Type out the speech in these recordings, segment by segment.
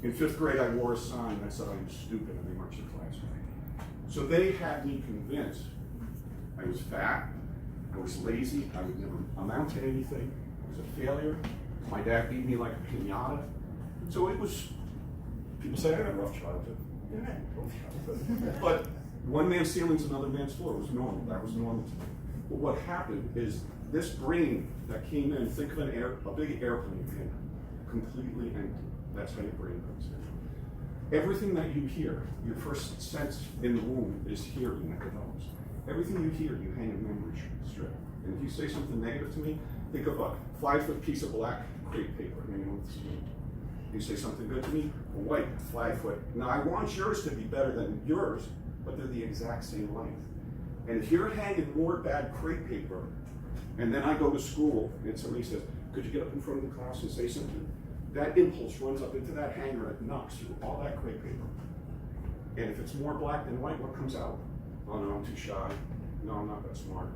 In 5th grade, I wore a sign that said I was stupid and they marched in class with me. So they had me convinced I was fat, I was lazy, I would never amount to anything, I was a failure. My dad beat me like a pinata. So it was, people say I had a rough childhood. Yeah, rough childhood. But one man's ceiling's another man's floor. It was normal. That was normal to me. But what happened is this brain that came in, think of a big airplane in, completely empty. That's how your brain comes in. Everything that you hear, your first sense in the womb is hearing that develops. Everything you hear, you hang a memory strip. And if you say something negative to me, think of a 5-foot piece of black crepe paper. I mean, you say something good to me, a white 5-foot. Now I want yours to be better than yours, but they're the exact same length. And if you're hanging more bad crepe paper, and then I go to school and somebody says, could you get up in front of the class and say something? That impulse runs up into that hanger and knocks through all that crepe paper. And if it's more black than white, what comes out? Oh no, I'm too shy. No, I'm not that smart.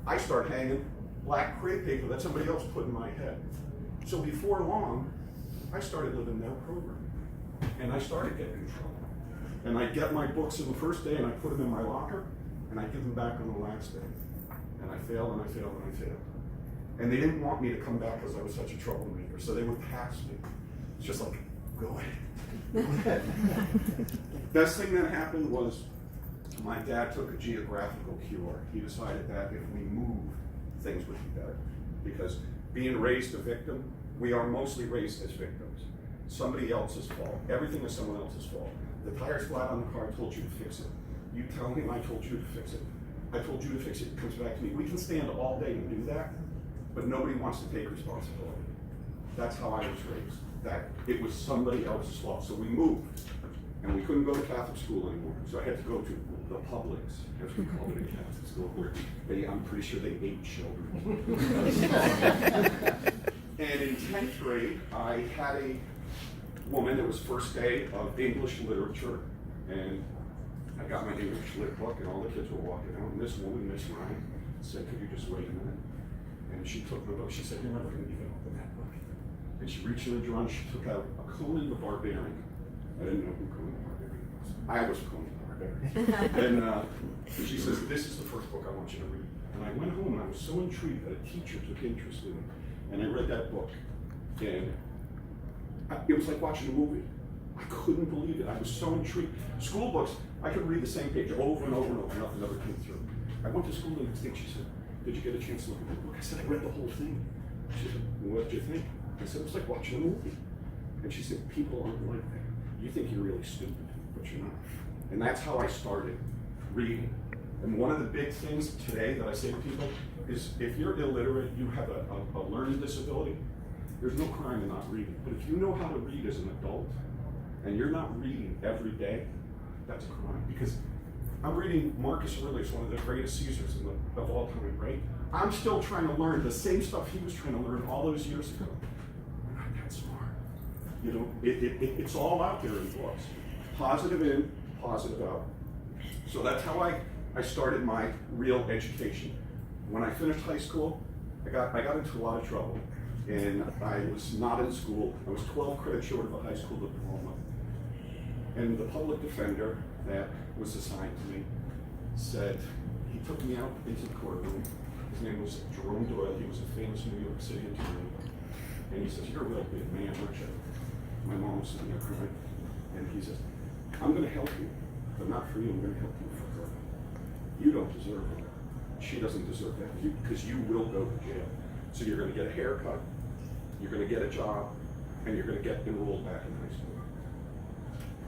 I start hanging black crepe paper that somebody else put in my head. So before long, I started living their program. And I started getting in trouble. And I get my books on the first day and I put them in my locker and I give them back on the last day. And I failed and I failed and I failed. And they didn't want me to come back because I was such a troublemaker, so they would pass me. It's just like, go ahead. Go ahead. Best thing that happened was my dad took a geographical cure. He decided that if we moved, things would be better. Because being raised a victim, we are mostly raised as victims. Somebody else's fault. Everything is someone else's fault. The tire's flat on the car, I told you to fix it. You tell him I told you to fix it. I told you to fix it, it comes back to me. We can stand all day and do that, but nobody wants to take responsibility. That's how I was raised, that it was somebody else's fault. So we moved, and we couldn't go to Catholic school anymore. So I had to go to the publics, as we called it in Catholic school, where I'm pretty sure they ate children. And in 10th grade, I had a woman, it was first day of English literature, and I got my English lit book, and all the kids were walking out, and this woman, Miss Ryan, said, could you just wait a minute? And she took the book, she said, you're never going to even open that book. And she reached in the drawer and she took out a Conan the Barbarian. I didn't know who Conan the Barbarian was. I was Conan the Barbarian. And she says, this is the first book I want you to read. And I went home and I was so intrigued that a teacher took interest in it. And I read that book. And it was like watching a movie. I couldn't believe it. I was so intrigued. School books, I could read the same page over and over and over, nothing ever came through. I went to school the next day, she said, did you get a chance to look at the book? I said, I read the whole thing. She said, well, what did you think? I said, it was like watching a movie. And she said, people aren't like that. You think you're really stupid, but you're not. And that's how I started reading. And one of the big things today that I say to people is if you're illiterate, you have a learning disability, there's no crime in not reading. But if you know how to read as an adult, and you're not reading every day, that's a crime. Because I'm reading Marcus Aurelius, one of the greatest Caesars of all time, right? I'm still trying to learn the same stuff he was trying to learn all those years ago. I'm not that smart. You know, it's all out there in books. Positive in, positive out. So that's how I started my real education. When I finished high school, I got into a lot of trouble. And I was not in school. I was 12 credits short of a high school diploma. And the public defender that was assigned to me said, he took me out into the courtroom. His name was Jerome Doyle. He was a famous New York City attorney. And he says, you're a real big man, aren't you? My mom was sitting there crying. And he says, I'm going to help you, but not for you. I'm going to help you for her. You don't deserve it. She doesn't deserve that because you will go to jail. So you're going to get a haircut, you're going to get a job, and you're going to get enrolled back in high school.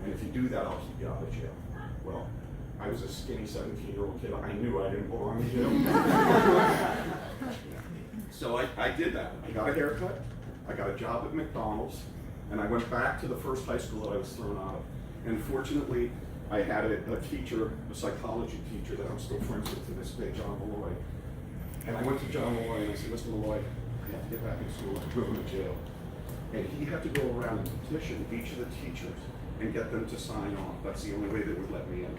And if you do that, I'll keep you out of jail. Well, I was a skinny 17-year-old kid. I knew I didn't belong in jail. So I did that. I got a haircut, I got a job at McDonald's, and I went back to the first high school that I was thrown out of. And fortunately, I had a teacher, a psychology teacher that I'm still friends with to this day, John Malloy. And I went to John Malloy and I said, Mr. Malloy, I have to get back in school, I'm going to jail. And he had to go around and petition each of the teachers and get them to sign off. That's the only way they would let me in.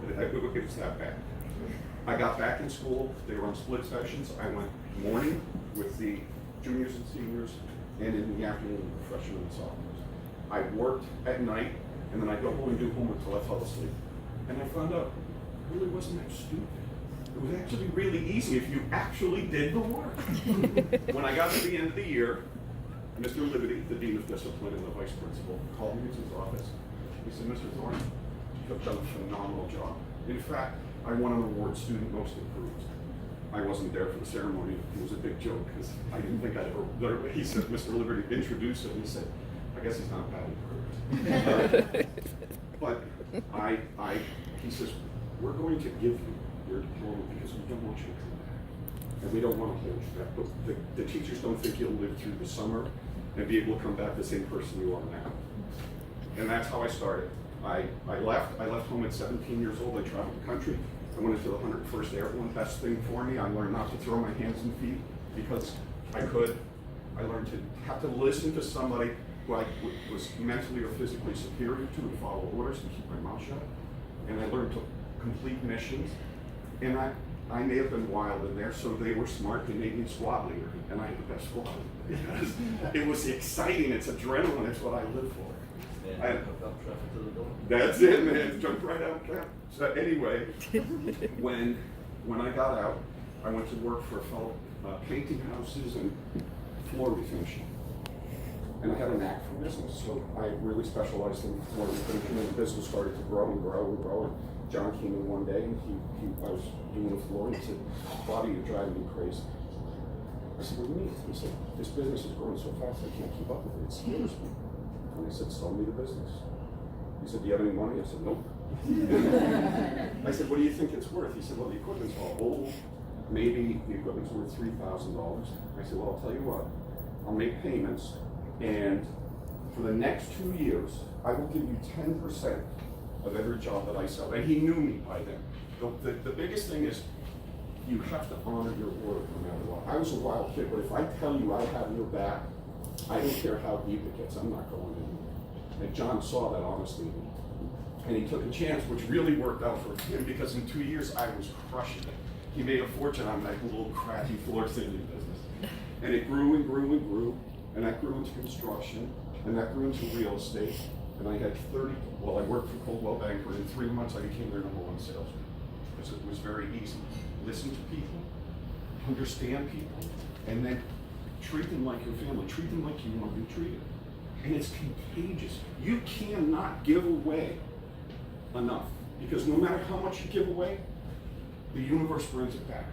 It was that bad. I got back in school, they were on split sessions. I went morning with the juniors and seniors, and in the afternoon with the freshmen and sophomores. I worked at night, and then I'd go home and do homework until I fell asleep. And I found out it really wasn't that stupid. It was actually really easy if you actually did the work. When I got to the end of the year, Mr. Liberty, the Dean of Discipline and the Vice Principal, called me into his office. He said, Mr. Thornton, you have done a phenomenal job. In fact, I won an award, Student Most Improved. I wasn't there for the ceremony. It was a big joke because I didn't think I'd ever. He said, Mr. Liberty introduced him. He said, I guess he's not bad improved. But he says, we're going to give you your diploma because we don't want you to come back. And we don't want to hold you back. But the teachers don't think you'll live through the summer and be able to come back the same person you are now. And that's how I started. I left home at 17 years old. I traveled the country. I went into the 101st Airborne. Best thing for me, I learned not to throw my hands and feet because I could. I learned to have to listen to somebody who I was mentally or physically superior to and follow orders and keep my mouth shut. And I learned to complete missions. And I may have been wild in there, so they were smart. They made me squad leader, and I had the best squad because it was exciting. It's adrenaline. It's what I live for. That's it, man. Jump right out, Cap. So anyway, when I got out, I went to work for a fellow painting houses and floor refinishing. And I had a knack for business, so I really specialized in floor refinishing. And the business started to grow and grow and grow. And John came in one day, and I was doing the floor, and he said, "Bobby, you're driving me crazy." I said, "What do you mean?" He said, "This business is growing so fast, I can't keep up with it. It scares me." And I said, "Sell me the business." He said, "Do you have any money?" I said, "Nope." I said, "What do you think it's worth?" He said, "Well, the equipment's all old. Maybe the equipment's worth $3,000. I said, "Well, I'll tell you what. I'll make payments, and for the next 2 years, I will give you 10% of every job that I sell." And he knew me by then. The biggest thing is you have to honor your word no matter what. I was a wild kid, but if I tell you I have your back, I don't care how deep it gets, I'm not going in. And John saw that honesty in me. And he took a chance, which really worked out for him because in 2 years I was crushing it. He made a fortune on that little crappy floor sanding business. And it grew and grew and grew, and that grew into construction, and that grew into real estate. And I had I worked for Coldwell Banker, and in 3 months I became their #1 salesman. Because it was very easy. Listen to people, understand people, and then treat them like your family. Treat them like you want to be treated. And it's contagious. You cannot give away enough. Because no matter how much you give away, the universe brings it back.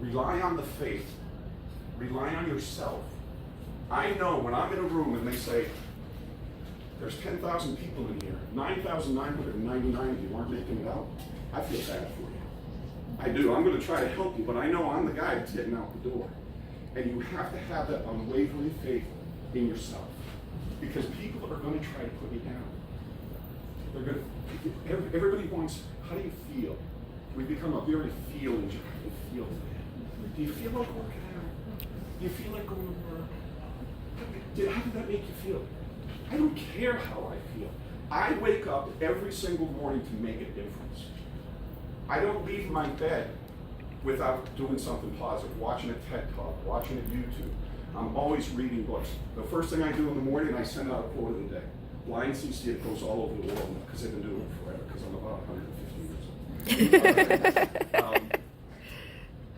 Rely on the faith. Rely on yourself. I know when I'm in a room and they say, there's 10,000 people in here, 9,999 of you aren't making it out, I feel bad for you. I do. I'm going to try to help you, but I know I'm the guy that's getting out the door. And you have to have that unwavering faith in yourself. Because people are going to try to put you down. They're going to, everybody wants, how do you feel? We become a very feeling job. How do you feel today? Do you feel like working out? Do you feel like going to work? How did that make you feel? I don't care how I feel. I wake up every single morning to make a difference. I don't leave my bed without doing something positive, watching a TED Talk, watching a YouTube. I'm always reading books. The first thing I do in the morning, I send out a quote of the day. Blind CC, it goes all over the world because they've been doing it forever, because I'm about 150 years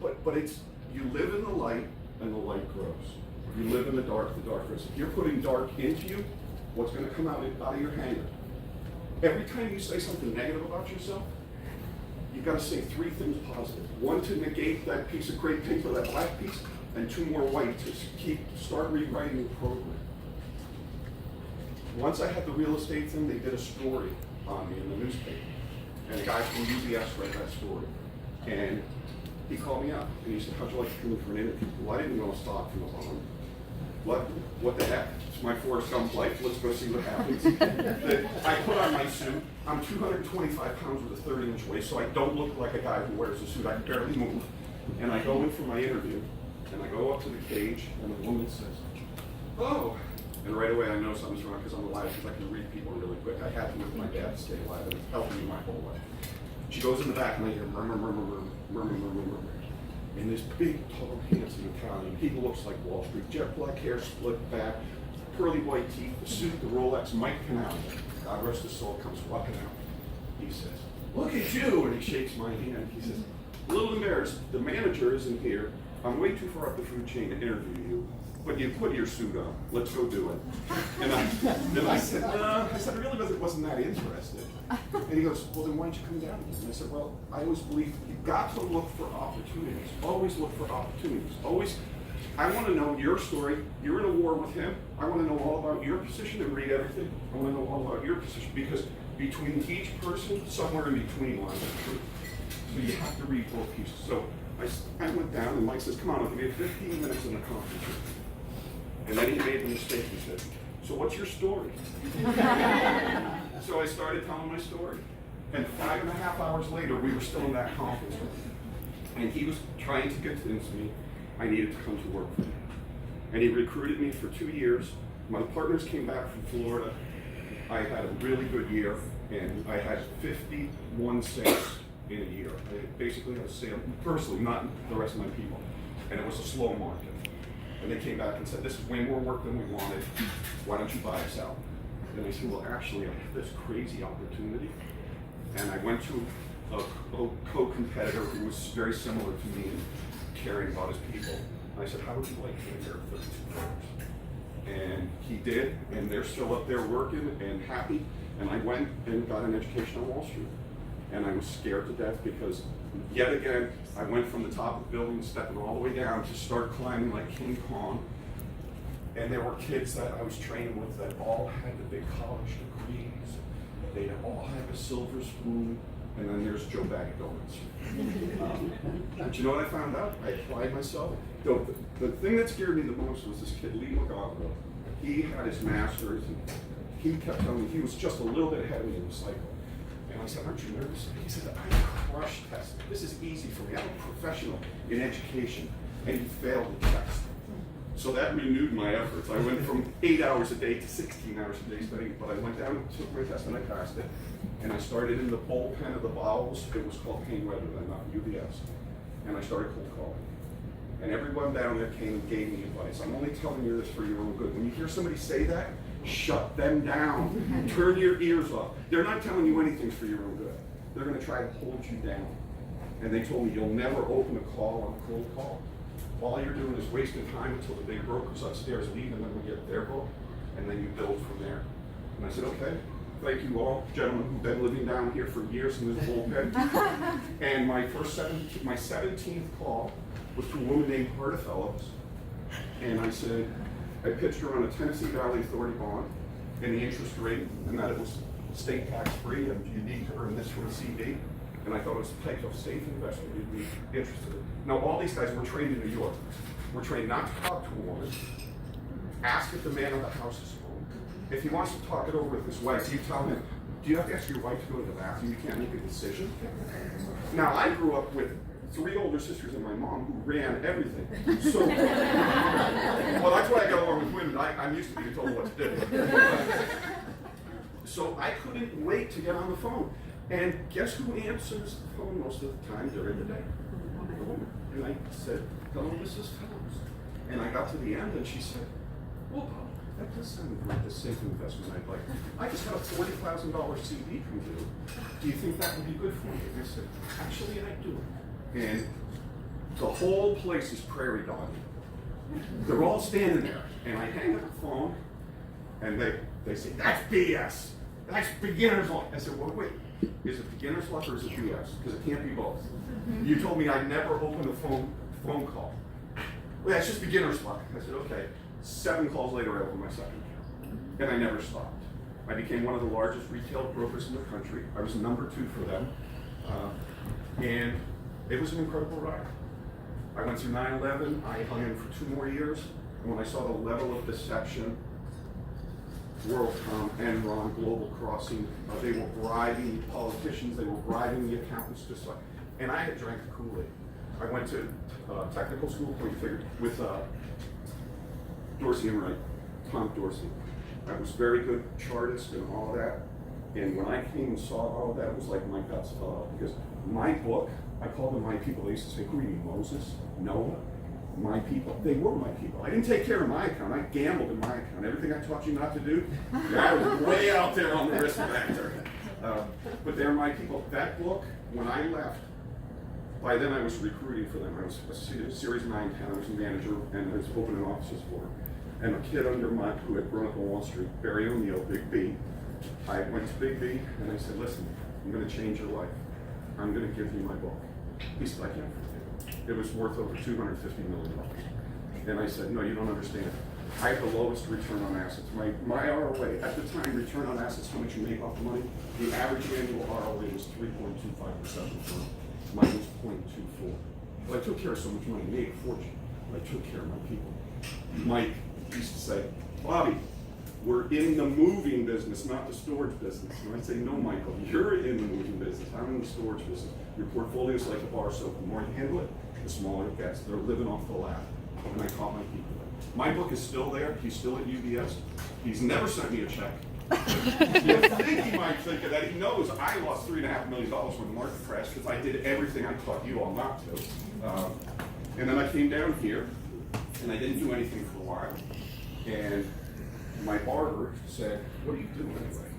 old. But it's, you live in the light and the light grows. You live in the dark grows. If you're putting dark into you, what's going to come out of your hangar? Every time you say something negative about yourself, you've got to say 3 things positive. 1 to negate that piece of great paper, that black piece, and 2 more white to start rewriting the program. Once I had the real estate thing, they did a story on me in the newspaper. And a guy from UBS read that story. And he called me up and he said, "How'd you like to come in for an interview?" Well, I didn't know a stock from a bond. What the heck? It's my Forrest Gump life. Let's go see what happens. I put on my suit. I'm 225 pounds with a 30-inch waist, so I don't look like a guy who wears a suit. I can barely move. And I go in for my interview, and I go up to the cage, and the woman says, "Oh." And right away I know something's wrong because I'm alive, because I can read people really quick. I had to with my dad to stay alive, and it's helped me my whole life. She goes in the back, and I hear murmur, murmur, murmur, murmur, murmur, murmur. And this big, tall, handsome Italian, he looks like Wall Street, jet black hair, split back, curly white teeth, the suit, the Rolex, Mike Canal, God rest his soul, comes walking out. He says, "Look at you," and he shakes my hand. He says, "A little embarrassed, the manager isn't here. I'm way too far up the food chain to interview you, but you put your suit on. Let's go do it." And I said, I really wasn't that interested. And he goes, "Well, then why don't you come down here?" And I said, "Well, I always believe you've got to look for opportunities. Always look for opportunities. Always. I want to know your story. You're in a war with him. I want to know all about your position and read everything. I want to know all about your position, because between each person, somewhere in between lies the truth. So you have to read both pieces." So I went down, and Mike says, "Come on, I'll give you 15 minutes in the conference room." And then he made the mistake. He said, "So what's your story?" So I started telling my story. And 5.5 hours later, we were still in that conference room. And he was trying to convince me I needed to come to work for him. And he recruited me for 2 years. My partners came back from Florida. I had a really good year, and I had 51 sales in a year. I basically had a sale, personally, not the rest of my people. And it was a slow market. And they came back and said, "This is way more work than we wanted. Why don't you buy us out?" And I said, "Well, actually, I have this crazy opportunity." And I went to a co-competitor who was very similar to me in caring about his people. And I said, "How would you like to inherit 32 farms?" And he did, and they're still up there working and happy. And I went and got an education on Wall Street. And I was scared to death, because yet again, I went from the top of the building, stepping all the way down to start climbing like King Kong. And there were kids that I was training with that all had the big college degrees. They all had a silver spoon, and then there's Joe Bag of Donuts. But you know what I found out? I applied myself. The thing that scared me the most was this kid, Lee McGaugh. He had his master's, and he kept telling me he was just a little bit ahead of me in the cycle. And I said, "Aren't you nervous?" He said, "I crushed tests. This is easy for me. I'm a professional in education." And he failed the test. So that renewed my efforts. I went from 8 hours a day to 16 hours a day studying, but I went down and took my test and I passed it. And I started in the bullpen of the bowels. It was called Pain Weather then, not UBS. And I started cold calling. And everyone down there came and gave me advice. I'm only telling you this for your own good. When you hear somebody say that, shut them down. Turn your ears off. They're not telling you anything for your own good. They're going to try to hold you down. And they told me, "You'll never open a call on a cold call. All you're doing is wasting time until the big brokers upstairs leave, and then we get their book, and then you build from there." And I said, "Okay, thank you all, gentlemen who've been living down here for years in this bullpen." And my 17th call was to a woman named Harta Fellows. And I said, I pitched her on a Tennessee Valley Authority bond and the interest rate, and that it was state tax free, and you need to earn this from a CD. And I thought it was the type of safe investment you'd be interested in. Now, all these guys were trained in New York. We're trained not to talk to a woman. Ask if the man of the house is home. If he wants to talk it over with his wife, you tell him, "Do you have to ask your wife to go to the bathroom? You can't make a decision." Now, I grew up with 3 older sisters and my mom who ran everything. So, well, that's why I got along with women. I'm used to being told what to do. So I couldn't wait to get on the phone. And guess who answers the phone most of the time during the day? The woman. And I said, "Hello, Mrs. Phillips." And I got to the end, and she said, "Well, Bob, that does sound like the safe investment I'd like. I just got a $40,000 CD from you. Do you think that would be good for me?" And I said, "Actually, I do." And the whole place is prairie dogging. They're all standing there, and I hang up the phone, and they say, "That's BS. That's beginner's luck." I said, "Well, wait. Is it beginner's luck or is it BS? Because it can't be both. You told me I'd never open a phone call." "Well, that's just beginner's luck." I said, "Okay." 7 calls later, I opened my second account. And I never stopped. I became one of the largest retail brokers in the country. I was number 2 for them. And it was an incredible ride. I went through 9/11. I hung in for 2 more years. And when I saw the level of deception, WorldCom, Enron, Global Crossing, they were bribing the politicians, they were bribing the accountants, just like, and I had drank the Kool-Aid. I went to technical school, with Dorsey and Wright, Tom Dorsey. I was very good chartist and all of that. And when I came and saw all of that, it was like my guts fell out. Because my book, I called them my people. They used to say, "Who are you, Moses? Noah?" my people. They were my people. I didn't take care of my account. I gambled in my account. Everything I taught you not to do, that was way out there on the risk factor. But they're my people. That book, when I left, by then I was recruiting for them. I was a Series 9, 10. I was a manager, and I was opening offices for them. And a kid under my, who had grown up on Wall Street, Barry O'Neill, Big B. I went to Big B, and I said, listen, I'm going to change your life. I'm going to give you my book. He said, I can't. It was worth over $250 million. And I said, no, you don't understand. I have the lowest return on assets. My ROA, at the time, return on assets, how much you make off the money, the average annual ROA was 3.25%. Mine was 0.24. But I took care of so much money, made a fortune. I took care of my people. Mike used to say, Bobby, we're in the moving business, not the storage business. And I'd say, no, Michael, you're in the moving business. I'm in the storage business. Your portfolio is like a bar soap. The more you handle it, the smaller it gets. They're living off the lap. And I taught my people. My book is still there. He's still at UBS. He's never sent me a check. You think he might think of that. He knows I lost $3.5 million when the market crashed because I did everything I taught you all not to. And then I came down here, and I didn't do anything for a while. And my barber said, what do you do anyway?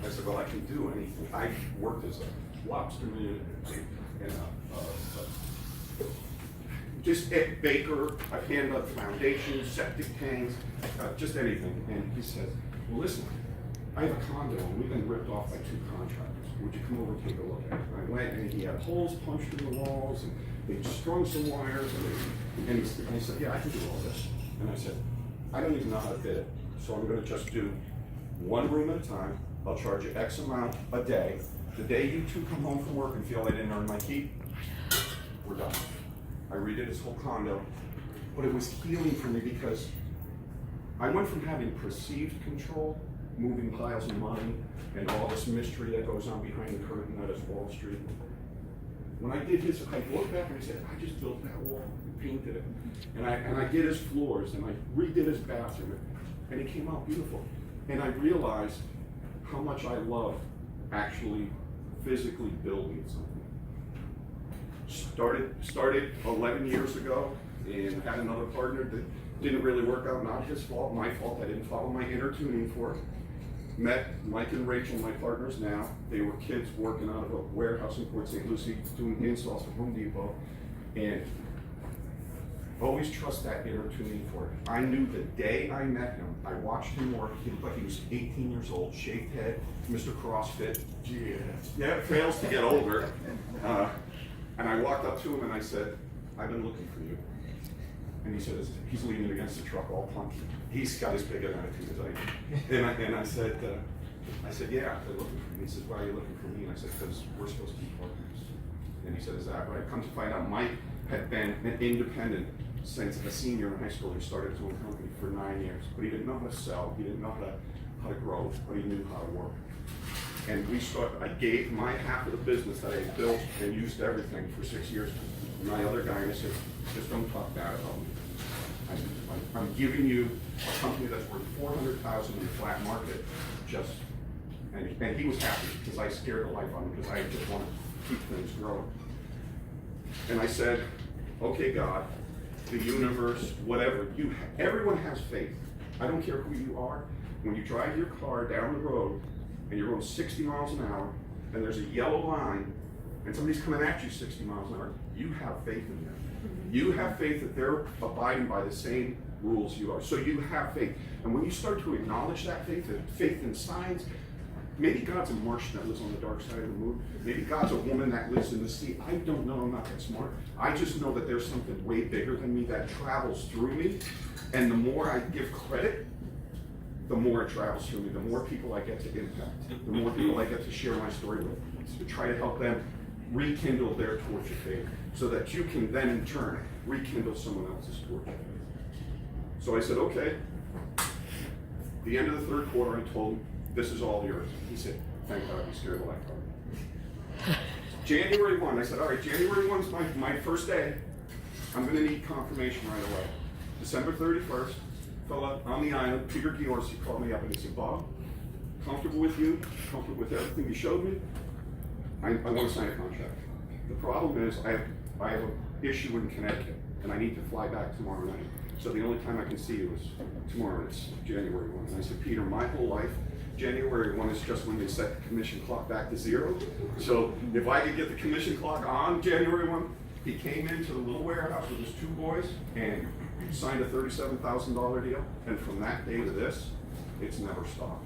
I said, well, I can do anything. I worked as a lobsterman and just a baker. I handed up foundations, septic tanks, just anything. And he said, well, listen, I have a condo and we've been ripped off by 2 contractors. Would you come over and take a look at it? And I went and he had holes punched in the walls and they strung some wires. And he said, yeah, I can do all this. And I said, I don't even know how to fit it. So I'm going to just do 1 room at a time. I'll charge you X amount a day. The day you 2 come home from work and feel I didn't earn my keep, we're done. I redid his whole condo, but it was healing for me because I went from having perceived control, moving piles of money, and all this mystery that goes on behind the curtain that is Wall Street. When I did his, I looked back and I said, I just built that wall and painted it. And I did his floors and I redid his bathroom, and it came out beautiful. And I realized how much I love actually physically building something. Started 11 years ago and had another partner that didn't really work out, not his fault, my fault. I didn't follow my inner tuning for it. Met Mike and Rachel, my partners now. They were kids working out of a warehouse in Port St. Lucie doing installs for Home Depot. And always trust that inner tuning for it. I knew the day I met him, I watched him work. He looked like he was 18 years old, shaved head, Mr. CrossFit. Yeah, fails to get older. And I walked up to him and I said, I've been looking for you. And he said, he's leaning against the truck all punky. He's got as big an attitude as I do. And I said, yeah, they're looking for me. He says, why are you looking for me? And I said, because we're supposed to be partners. And he said, is that right? Come to find out, Mike had been an independent since a senior in high school. He started his own company for 9 years. But he didn't know how to sell. He didn't know how to grow, but he knew how to work. And I gave my half of the business that I had built and used everything for 6 years to my other guy, and I said, just don't talk bad about me. I said, I'm giving you a company that's worth $400,000 in the flat market, and he was happy because I scared the life out of him because I just wanted to keep things growing. And I said, okay, God, the universe, whatever, everyone has faith. I don't care who you are. When you drive your car down the road, and you're going 60 miles an hour, and there's a yellow line, and somebody's coming at you 60 miles an hour, you have faith in them. You have faith that they're abiding by the same rules you are. So you have faith. And when you start to acknowledge that faith in science, maybe God's a Martian that lives on the dark side of the moon. Maybe God's a woman that lives in the sea. I don't know, I'm not that smart. I just know that there's something way bigger than me that travels through me. And the more I give credit, the more it travels through me, the more people I get to impact, the more people I get to share my story with, to try to help them rekindle their torch of faith, so that you can then in turn rekindle someone else's torch of faith. So I said, okay. The end of the 3rd quarter, I told him, this is all yours. He said, thank God, you scared the life out of me. January 1, I said, all right, January 1 is my first day. I'm going to need confirmation right away. December 31st, fella on the island, Peter Giorgi, called me up and he said, Bob, comfortable with you, comfortable with everything you showed me, I want to sign a contract. The problem is I have an issue in Connecticut, and I need to fly back tomorrow night. So the only time I can see you is tomorrow, it's January 1. And I said, Peter, my whole life, January 1 is just when they set the commission clock back to 0. So if I could get the commission clock on January 1, he came into the little warehouse with his 2 boys and signed a $37,000 deal. And from that day to this, it's never stopped.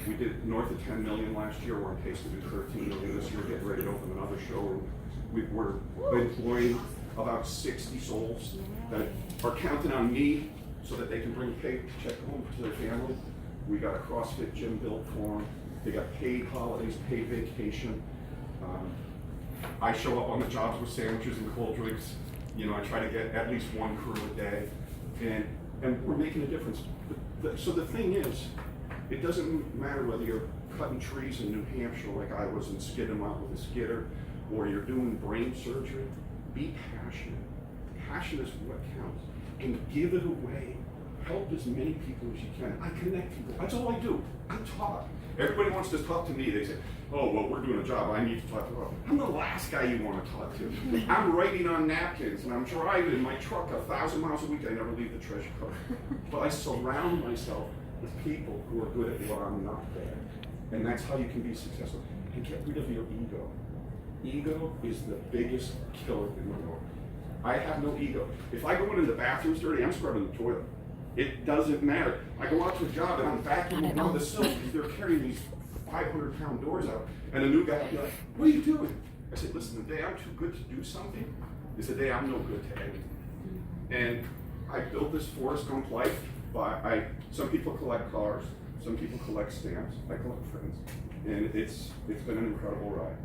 We did north of 10 million last year. We're on pace to do 13 million this year, getting ready to open another showroom. We're employing about 60 souls that are counting on me so that they can bring a paycheck home to their family. We got a CrossFit gym built for them. They got paid holidays, paid vacation. I show up on the jobs with sandwiches and cold drinks. You know, I try to get at least 1 crew a day, and we're making a difference. So the thing is, it doesn't matter whether you're cutting trees in New Hampshire like I was and skidding them out with a skidder, or you're doing brain surgery. Be passionate. Passion is what counts. And give it away. Help as many people as you can. I connect people. That's all I do. I talk. Everybody wants to talk to me. They say, oh, well, we're doing a job. I need to talk to them. I'm the last guy you want to talk to. I'm writing on napkins, and I'm driving in my truck 1,000 miles a week. I never leave the treasure cart. But I surround myself with people who are good at what I'm not good at. And that's how you can be successful. And get rid of your ego. Ego is the biggest killer in the world. I have no ego. If I go in and the bathroom's dirty, I'm scrubbing the toilet. It doesn't matter. I go out to a job and I'm vacuuming down the sill because they're carrying these 500-pound doors out. And a new guy will be like, what are you doing? I said, listen, the day I'm too good to do something is the day I'm no good to anything. And I built this Forrest Gump life by, some people collect cars, some people collect stamps, I collect friends. And it's been an incredible ride.